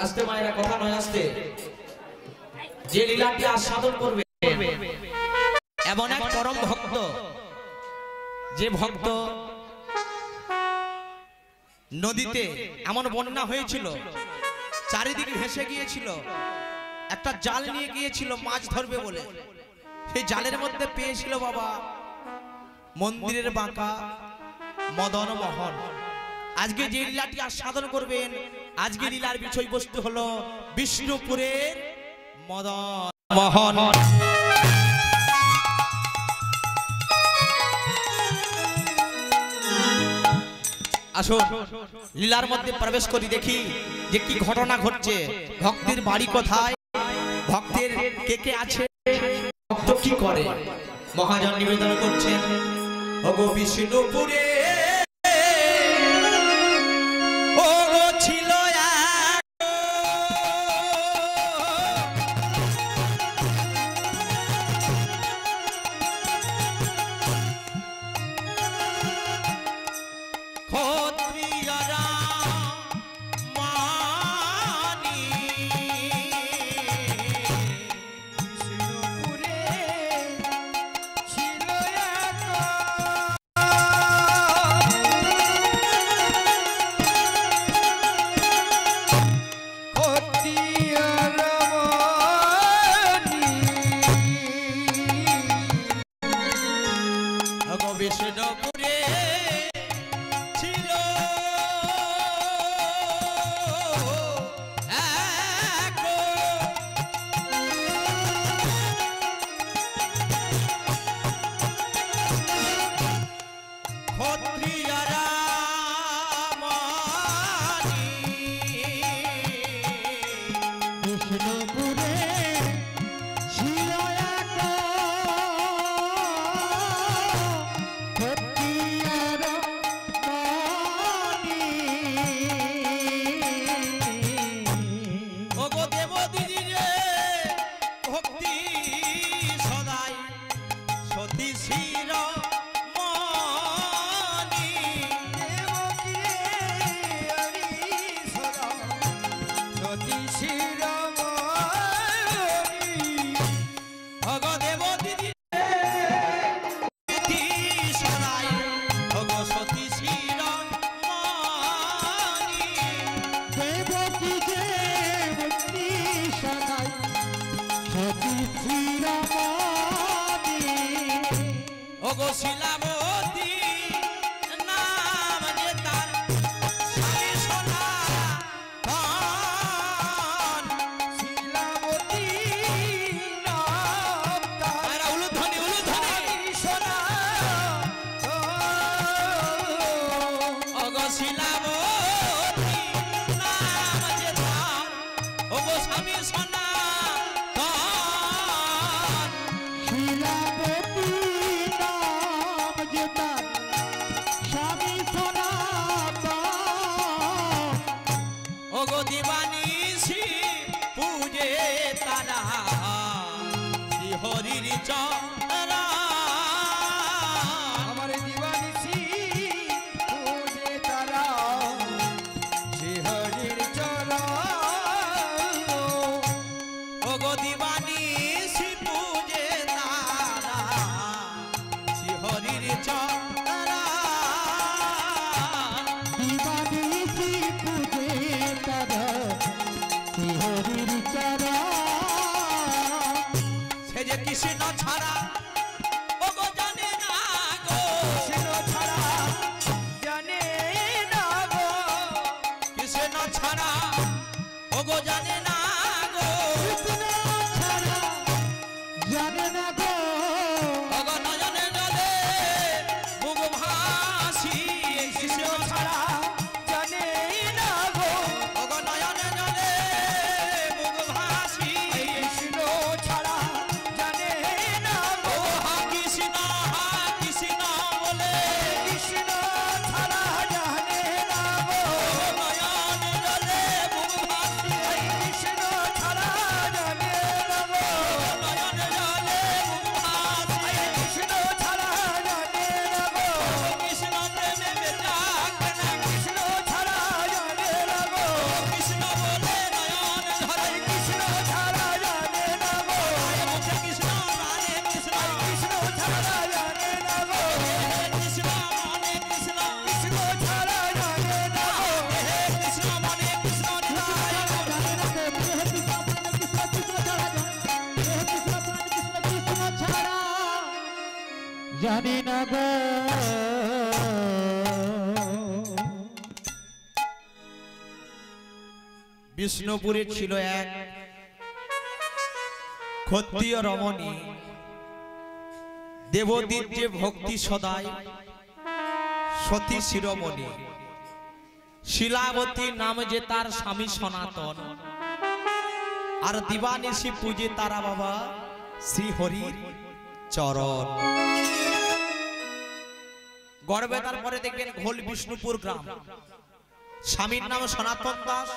আস্তে মায়েরা কথা নয় আস্তে। যে লীলাটি আস্বাদন করবে এমন এক পরম ভক্ত, যে ভক্ত নদীতে এমন বন্যা হয়েছিল, চারিদিকে ভেসে গিয়েছিল, একটা জাল নিয়ে গিয়েছিল মাছ ধরবে বলে। সেই জালের মধ্যে পেয়েছিল বাবা মন্দিরের বাঁকা মদন মোহন। আজকে যে লীলাটি আস্বাদন করবেন, আজকে লীলার বিষয়বস্তু হলো বিষ্ণুপুরের মদন মোহন। আসুন লীলার মধ্যে প্রবেশ করি, দেখি যে কি ঘটনা ঘটছে, ভক্তের বাড়ি কোথায়, ভক্তের কে কে আছে, ভক্ত কি করে। মহাজন নিবেদন করছেন, ওগো বিষ্ণুপুরে ওগো ছিল জানি না গো। বিষ্ণুপুরে ছিল এক ক্ষত্রিয় রমণী, দেবদীর যে ভক্তি সদাই সতী শিরোমণি। শিলাবতী নাম যে তার স্বামী সনাতন, আর দিবানিশি পূজে তারা বাবা শ্রী হরির চরণ। গর্বে তারপরে দেখবেন ঘোল বিষ্ণুপুর গ্রাম। স্বামীর নাম সনাতন দাস,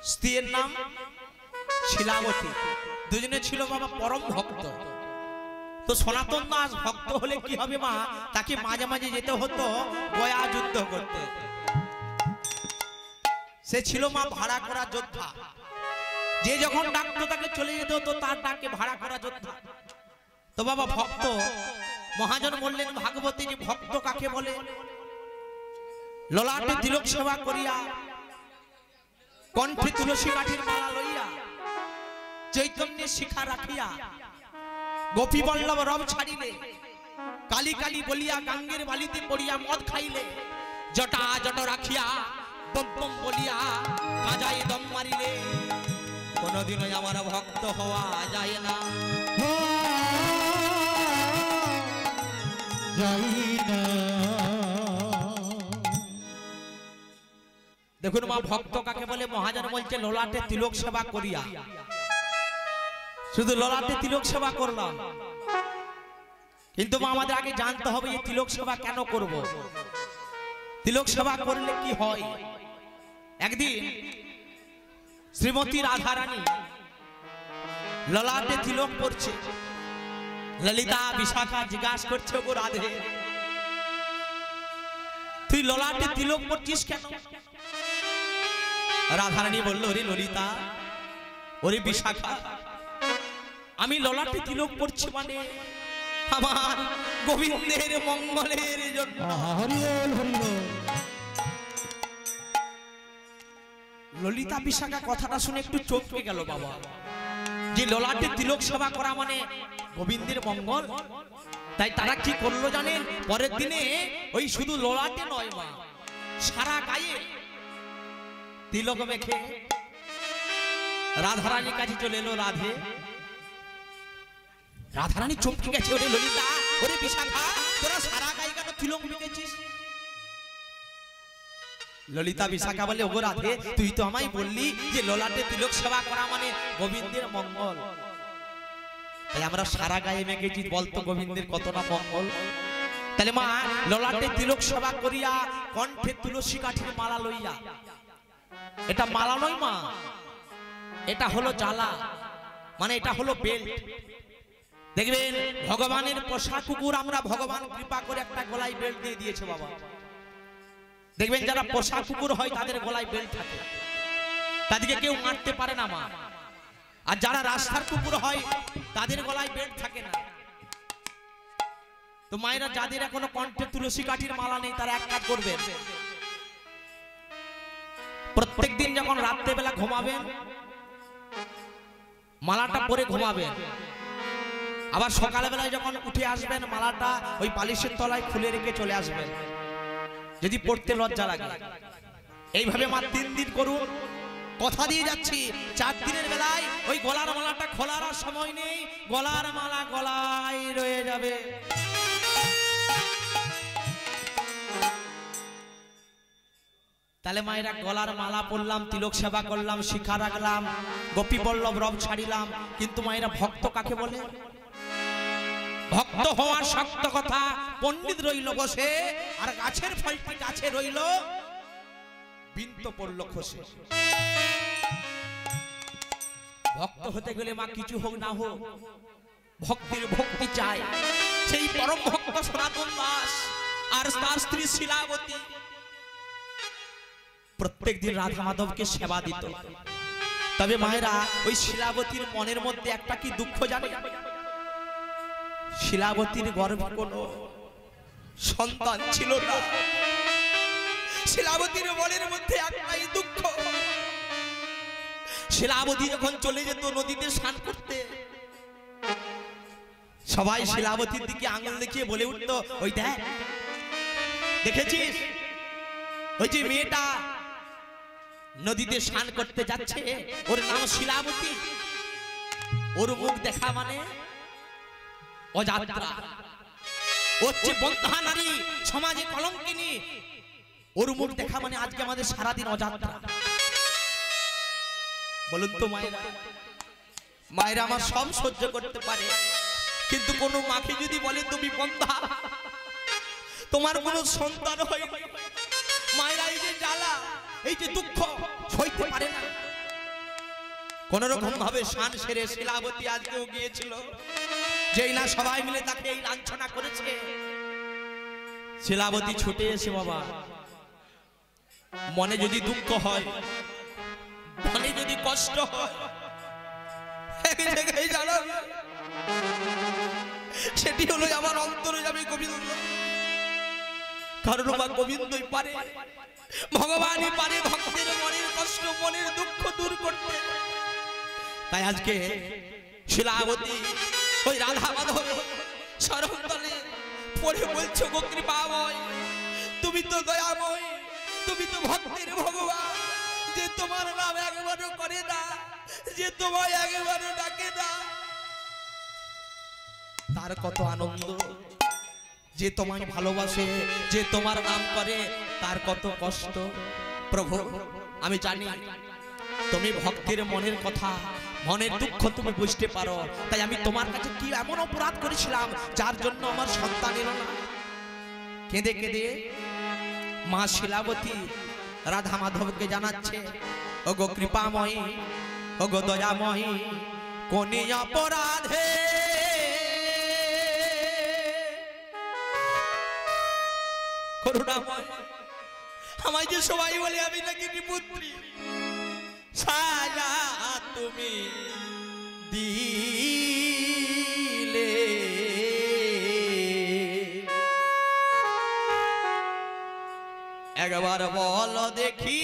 স্ত্রীর নাম শিলাবতী। দুজনে ছিল বাবা পরম ভক্ত। তো সনাতন দাস ভক্ত হলে কি হবে মা, তাকে মাঝে মাঝে যেতে হতো গয়া যুদ্ধ করতে। সে ছিল মা ভাড়া করা যোদ্ধা। যে যখন ডাকতো তাকে চলে যেতে হতো, তার ডাকে ভাড়া করা যোদ্ধা। তো বাবা ভক্ত মহাজন বললেন ভাগবতী যে ভক্ত কাকে বলে? ললাটে তিলক সেবা করিয়া, কণ্ঠে তুলসী কাঠির মালা লইয়া, চৈতন্যের শিখা রাখিয়া, গোপী বল্লভ রব ছাড়িলে, কালী কালী বলিয়া গাঙ্গের বালিতে পড়িয়া মদ খাইলে, জটা জট রাখিয়া বম বম বলিয়া গাজায় দম মারিলে, কোনদিনও আমার ভক্ত হওয়া যায় না। দেখুন মা ভক্ত কাকে বলে? মহাজন বলছে ললাটে তিলক সেবা করিয়া। শুধু ললাটে তিলক সেবা করলাম, কিন্তু মা আমাদের আগে জানতে হবে এই তিলক সেবা কেন করব, তিলক সেবা করলে কি হয়। একদিন শ্রীমতী রাধারানী ললাটে তিলক পড়ছে। ললিতা বিশাখা জিজ্ঞাসা করছে, গো রাধে তুই ললাটে তিলক পড়ছিস কেন? রাধারানী বলল, ওরে ললিতা, ওরে বিশাখা, আমি ললাটে তিলক পড়ছি মানে আমার গোবিন্দের মঙ্গলের জন্য। ললিতা বিশাখা কথাটা শুনে একটু চমকে গেল বাবা, যে ললাটে তিলক সেবা করা মানে গোবিন্দের মঙ্গল। তাই তারা কি করলো জানেন? পরের দিনে ওই শুধু ললাটে নয় মা, সারা গায়ে তিলক মেখে রাধারানীর কাছে চলে এলো। রাধারানী চমকে গেছে, ওরে ললিতা, ওরে বিশাখা, তোরা সারা গায়ে কেন তিলক মেখেছিস? ললিতা বিশাখা বলে, ওগো রাধে, তুই তো আমায় বললি যে ললাটে তিলক সেবা করা মানে গোবিন্দের মঙ্গল। তাই আমরা সারা গায়ে মেখেছি, বলতো গোবিন্দের কতটা মঙ্গল। তাহলে মা ললাটে তিলক সেবা করিয়া, কণ্ঠে তুলসী কাঠির মালা লইয়া, এটা মালা নয় মা, এটা হলো জ্বালা, মানে এটা হলো বেল্ট। দেখবেন ভগবানের পোষা কুকুর, আমরা ভগবান কৃপা করে একটা গলায় বেল্ট দিয়ে দিয়েছে বাবা। দেখবেন যারা পোষা কুকুর হয় তাদের গলায় বেল্ট থাকে, তাদেরকে কেউ মারতে পারে না মা। আর যারা রাস্তার কুকুর হয় তাদের গলায় বেল্ট থাকে না। তো মায়েরা যাদের এখনো কণ্ঠে তুলসী কাঠির মালা নেই, তারা এক কাজ করবেন, প্রত্যেক দিন যখন রাত্রে বেলা ঘুমাবেন মালাটা পরে ঘুমাবেন। আবার সকালে বেলায় যখন উঠে আসবেন মালাটা ওই বালিশের তলায় খুলে রেখে চলে আসবেন, যদি পড়তে লজ্জা লাগে। এইভাবে মা 3 দিন করুন। কথা দিয়ে যাচ্ছি 4 দিনের বেলায় ওই গলার মালাটা খোলার সময় নেই, গলার মালা গলায় রয়ে যাবে। তাহলে মায়েরা গলার মালা পরলাম, তিলক সেবা করলাম, শিখা রাখলাম, গোপী বল্লভ রব ছাড়িলাম, কিন্তু মায়েরা ভক্ত কাকে বলে? ভক্ত হওয়ার শক্ত কথা পণ্ডিত রইল বসে, আর গাছের ফলটি গাছে রইল, বিন্ত পড়ল খসে। ভক্ত হতে গেলে মা কিছু হোক না হোক ভক্তির ভক্তি চাই। সেই পরম ভক্ত সনাতন দাস আর তার স্ত্রী শিলাবতী প্রত্যেক দিন রাধা মাধবকে সেবা দিত। তবে মায়েরা ওই শিলাবতীর মনের মধ্যে একটা কি দুঃখ জানে? শিলাবতীর গর্ভে কোনো সন্তান ছিল না। শিলাবতীর মনের মধ্যে একটাই দুঃখ, শিলাবতী যখন চলে যেত নদীতে স্নান করতে, সবাই শিলাবতীর দিকে আঙুল দেখিয়ে বলে উঠতো, ওই দেখ, দেখেছিস ওই যে মেয়েটা নদীতে স্নান করতে যাচ্ছে, ওর নাম শিলাবতী, ওর মুখ দেখা মানে অযাত্রা, হচ্ছে বন্ধা নারী, সমাজে কলঙ্কিনী, ওর মুখ দেখা মানে আজকে আমাদের সারাদিন অযাত্রা। বলুন তো মায়েরা, মায়েরা আমার সব সহ্য করতে পারে, কিন্তু কোন মাকে যদি বলে তুমি বন্ধা, তোমার কোনো সন্তান হয়নি, মায়েরা এই যে জ্বালা, এই যে দুঃখ সইতে পারে না। কোন রকম ভাবে শান সেরে শিলাবতী আজকেও গিয়েছিল, যেই না সবাই মিলে তাকে এই লাঞ্ছনা করেছে, শিলাবতী ছুটে এসে, বাবা মনে যদি দুঃখ হয়, মনে যদি কষ্ট হয়, সেটি হলো আমার অন্তরে যাবে গোবিন্দ। কারণ আমার গোবিন্দই পারে, ভগবানই পারে ভক্তের মনের কষ্ট, মনের দুঃখ দূর করতে। তাই আজকে শিলাবতী ওই রাধা মাধব শরণতলে পড়ে বলছো, গো কৃপাময়, তুমি তো দয়াময়, তুমি তো ভক্তের ভগবান, যে তোমার নাম একবারও করে না, যে তোমায় একবারও ডাকে না, তার কত আনন্দ। যে তোমায় ভালোবাসে, যে তোমার নাম করে, তার কত কষ্ট। প্রভু, আমি জানি তুমি ভক্তের মনের কথা, মনের দুঃখ তুমি বুঝতে পারো। তাই আমি তোমার কাছে কি এমন অপরাধ করেছিলাম যার জন্য আমার সন্তান এলো না? কেঁদে কেঁদে মা শিলাবতী রাধা মাধবকে জানাচ্ছে, ও গো কৃপাময়ী, ও গো দয়াময়ী, কোন অপরাধে করুণাময়, আমায় যে সবাই বলে আমি নাকি পুত্রী, সাজা তুমি দিলে, একবার বল দেখি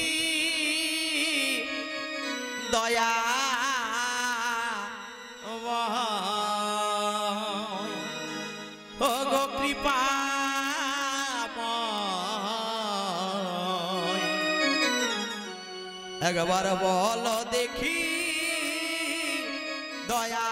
দয়া, ও গো কৃপা, একবার বল দেখি দয়া,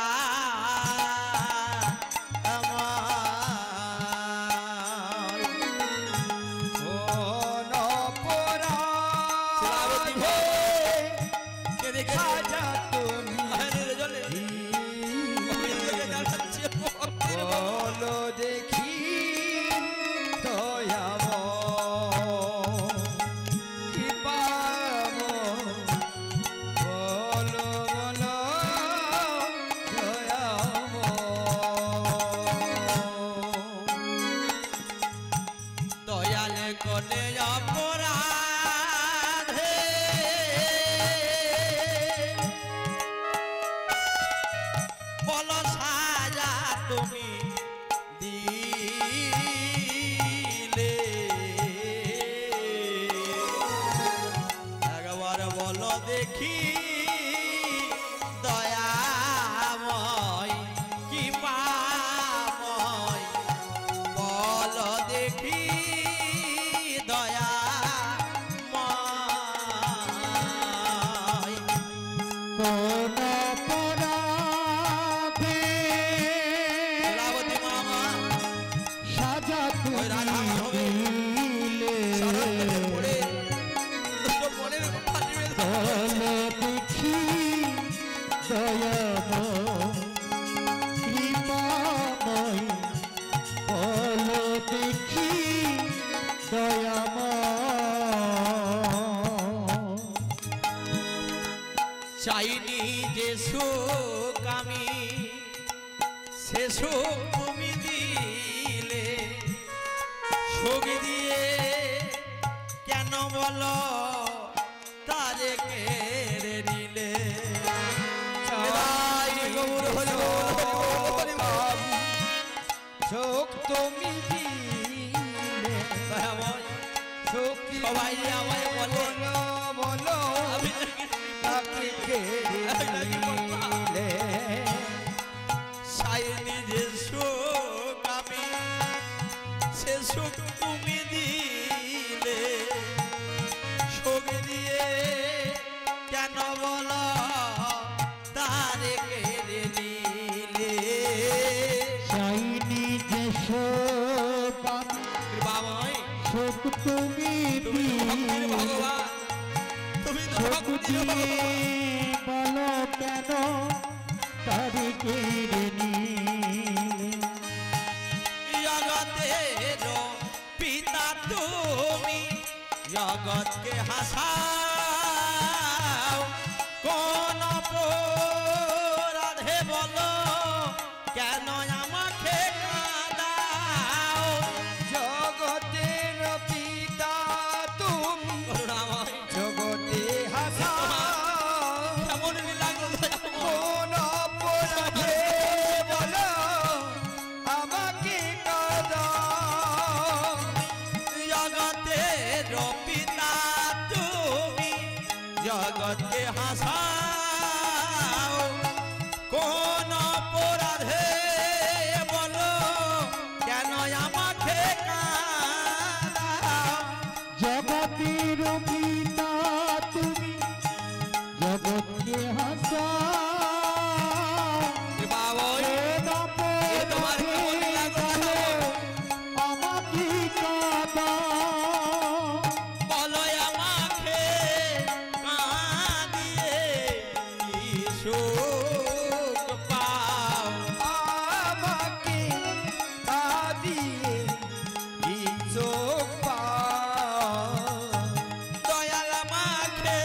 চাইনি যে সুখ আমি, সে সুখ তুমি দিলে, সুখ দিয়ে কেন বলো তারে কেড়ে নিলে। সুখ তুমি দিলে, সবাই আমায় বলো বলো, আমি সাইনি যে সুখ সে সুখ তুমি দিলে, সুখ দিয়ে কেন বলো তারে কেড়ে নিলে। চাইনি যে সুখ বাবাই সুখ তুমি ভগবান, তুমি তো সুখ দিয়ে বলো কেন তারে কেড়ে নিলে। জগতের পিতা তুমি, জগৎকে হাসাও, কোন অপরাধে বলো কেন আমাকে কাঁদাও। জগতের পিতা তুমি, জগতে হাসাও, কেমন লাগলো কোন অপরাধে বলো আমাকে কাঁদাও। জগতের পিতা তুমি, জগৎকে হাসাও, কোন অপরাধে বলো কেন আমাকে কাঁদাও। জগতের পিতা তুমি, জগৎকে হাসাও, বাবাই তোমার কেমন লাগলো আমাকে কাঁদাও। বলো আমাকে কাঁদিয়ে কি সুখ পাও। আমাকে কাঁদিয়ে কি চোখ পাও। দয়াল আমাকে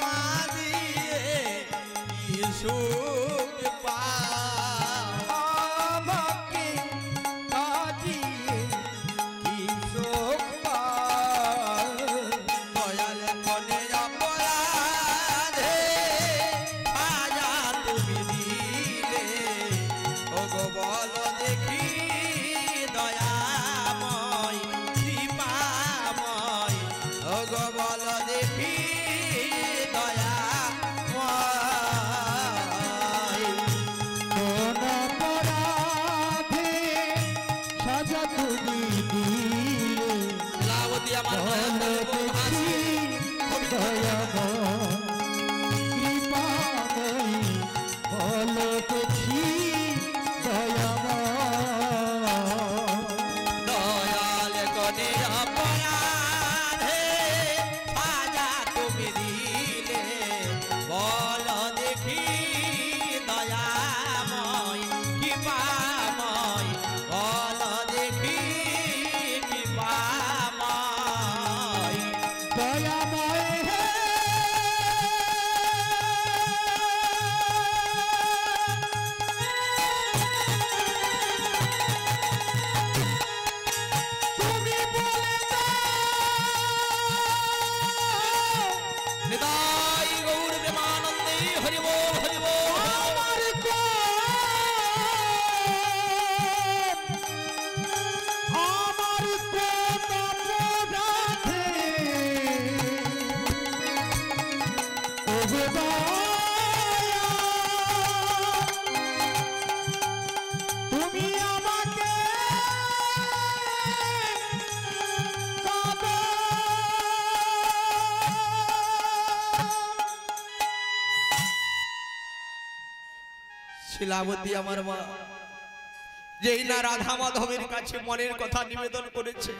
কাঁদিয়ে কি সুখ পাও। আমাকে কাঁদিয়ে কি চোখ পাও। দয়াল মনে অপরাধে সাজা তুমি দিলে, ওগো বলো দেখি দয়াময় কৃপাময়, ওগো বলো দেখি দয়াময়। কোন অপরাধে সাজা তুমি দিলে, লাবতী আমার বলো দেখি দয়াময় কৃপাময়ী, বলো দেখি দয়াময়। দয়াল কোনে অপরাধে সাজা তুমি দিলে, বলো দেখি দয়াময় কৃপাময়, বলো দেখি কৃপাময়। দয়াময় হে তুমি বলে দাও নিতাই গৌর প্রেমানন্দে হরি বল হরি বল। আমার কোন অপরাধে ওগো দয়া, তুমি আমাকে শিলাবতী আমার মা, যেই না রাধা মাধবের কাছে মনের কথা নিবেদন করেছে,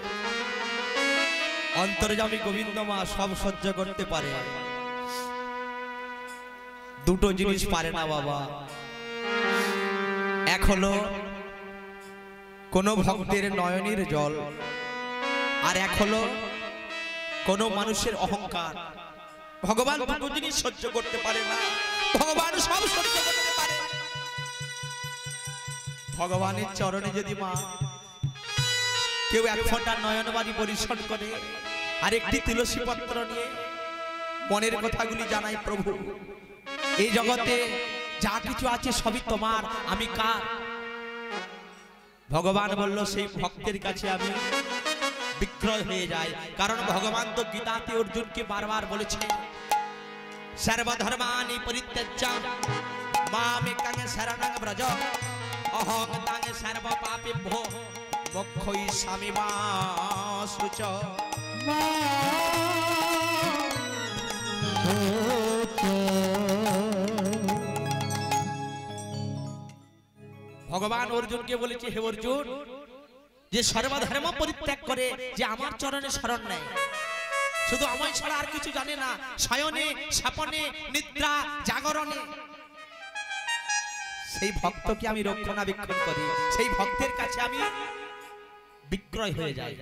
অন্তর্যামী গোবিন্দ মা সব সহ্য করতে পারে, দুটো জিনিস পারে না বাবা। এক হলো কোন ভক্তের নয়নের জল, আর এক হলো কোন মানুষের অহংকার। ভগবান দুটো জিনিস সহ্য করতে পারে না, ভগবান সব সহ্য করতে পারে। ভগবানের চরণে যদি মা কেউ এক ফোঁটা নয়নবাণী পরিশোধ করে আর একটি তুলসী পত্র নিয়ে মনের কথাগুলি জানাই, প্রভু এই জগতে যা কিছু আছে সবই তোমার, আমি কার? ভগবান বলল সেই ভক্তের কাছে আমি বিক্রয় হয়ে যাই। কারণ ভগবান তো গীতাতে অর্জুনকে বারবার বলেছে, সর্বধর্মানি পরিত্যজ্য মামেকং শরণং ব্রজ, অহং তাং সর্ব পাপেভ্যো বক্ষই স্বামীবা সুচ মা ভগবান অর্জুনকে বলেছে, হে অর্জুন, যে সর্বধর্ম পরিত্যাগ করে যে আমার চরণে শরণ নেয়, শুধু আমায় ছাড়া আর কিছু জানে না, শয়নে স্বপনে নিদ্রা জাগরণে, সেই ভক্তকে আমি রক্ষণাবেক্ষণ করি, সেই ভক্তের কাছে আমি বিক্রয় হয়ে যাই।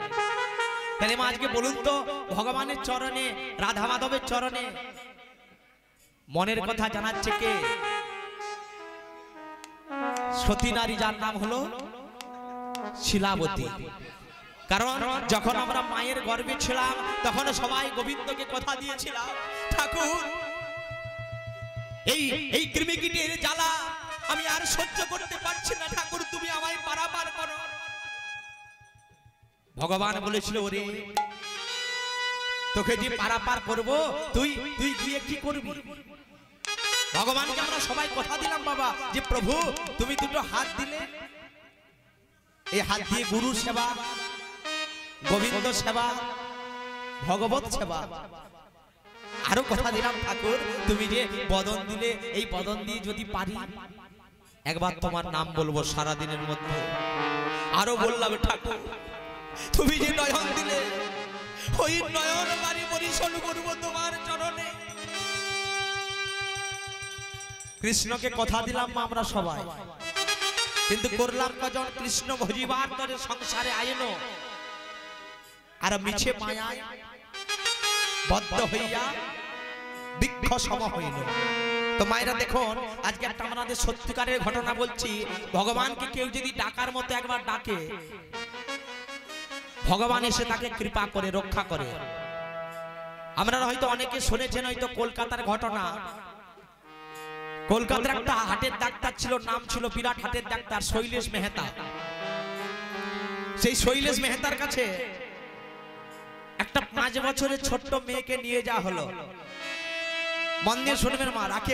তাহলে মা আজকে বলুন তো, ভগবানের চরণে, রাধা মাধবের চরণে মনের কথা জানাচ্ছে কে? সতী নারী, যার নাম হলো শিলাবতী। কারণ যখন আমরা মায়ের গর্ভে ছিলাম তখন সবাই গোবিন্দকে কথা দিয়েছিলাম, ঠাকুর এই কৃমিকীটের জ্বালা আমি আর সহ্য করতে পারছি না, ঠাকুর তুমি আমায় পারাপার করো। ভগবান বলেছিল, ওরে তোকে যে পারাপার করব, তুই গিয়ে কি করবি? ভগবানকে আমরা সবাই কথা দিলাম বাবা, যে প্রভু তুমি দুটো হাত দিলে, এই হাত দিয়ে গুরু সেবা, গোবিন্দ সেবা, ভগবত সেবা। আরো কথা দিলাম ঠাকুর, তুমি যে বদন দিলে, এই বদন দিয়ে যদি পারি একবার তোমার নাম বলবো সারা দিনের মধ্যে। আরো বললাম ঠাকুর, তুমি যে নয়ন দিলে, ওই নয়ন বাড়ি পরিশোধ করবো তোমার চরণে। কৃষ্ণকে কথা দিলাম আমরা সবাই, কিন্তু করলাম কজন? কৃষ্ণ ভজিবার তরে সংসারে আইনো, আর মিছে মায়ায় বদ্ধ হইয়া বৃক্ষ সম হইল। তো মায়েরা দেখুন, আজকে একটা আমাদের সত্যিকারের ঘটনা বলছি। ভগবানকে কেউ যদি ডাকার মতো একবার ডাকে, ভগবান এসে তাকে কৃপা করে, রক্ষা করে। আমরা হয়তো অনেকে শুনেছেন হয়তো কলকাতার ঘটনা। কলকাতার একটা হাটের ডাক্তার ছিল, নাম ছিল বিরাট হাটের ডাক্তার শৈলেশ মেহতা। সেই শৈলেশ মেহতার কাছে একটা 5 বছরের ছোট্ট মেয়েকে নিয়ে যাওয়া হলো। মন দিয়ে শুনবেন মা, রাখে